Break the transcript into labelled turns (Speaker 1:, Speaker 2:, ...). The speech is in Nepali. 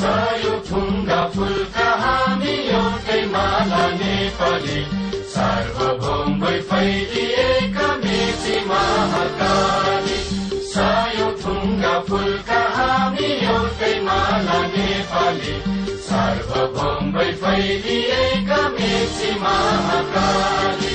Speaker 1: सयो ठुङ्गा फुलका हामी एउटै माला नेपाली सार्वभौम भई फैलिएका मेची महाकाली सयो ठुङ्गा फुलका हामी एउटै माला नेपाली सार्वभौम भई फैलिएका मेची महाकाली